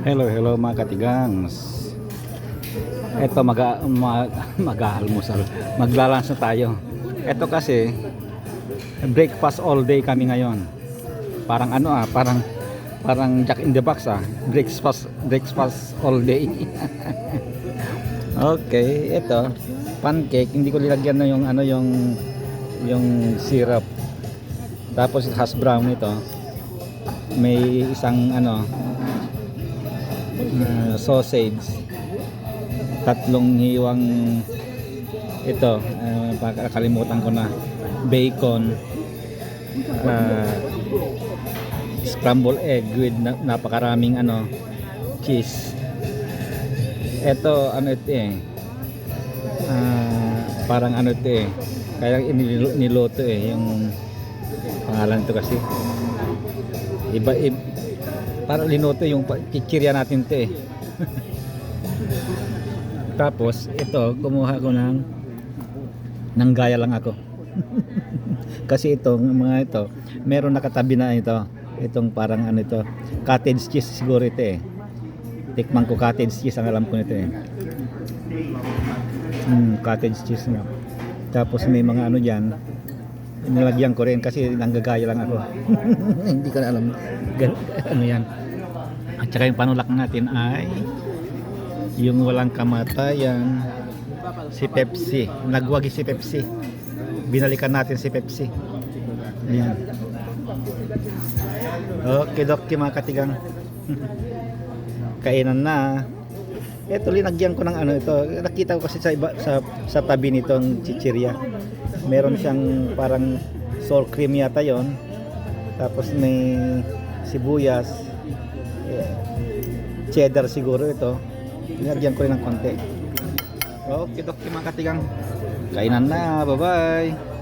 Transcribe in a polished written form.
Hello mga katigangs. Ito mag-aalmusal. Maglalunch na tayo. Ito kasi breakfast all day kami ngayon. Parang parang Jack in the Box breakfast all day. Okay, ito pancake, hindi ko nilagyan na yung syrup. Tapos hash brown ito. May isang sausage, tatlong hiwang ito, kalimutan ko na, bacon, scrambled egg with napakaraming cheese. Ito parang kaya niluto yung pangalan to kasi iba, parang linuto yung chichirya natin to Tapos ito, kumuha ko ng gaya lang ako. Kasi itong mga ito, meron nakatabi na itong parang cottage cheese siguro ito Tikman ko cottage cheese, ang alam ko nito cottage cheese nga. Tapos may mga diyan, nilagyan ko rin kasi nanggagaya lang ako. Hindi ko na alam yan. At saka yung panulak natin ay yung walang kamatayan, si Pepsi. Nagwagi si Pepsi. Binalikan natin si Pepsi. Yan. Okay, mga katigang. Kainan na. Ito, linagyan ko ng ito. Nakita ko kasi sa tabi nitong chichirya. Meron siyang parang sour cream yata yon. Tapos may sibuyas, cheddar siguro ito. Linagyan ko rin ng konti. Okay, mga katigang. Kainan na. Bye-bye.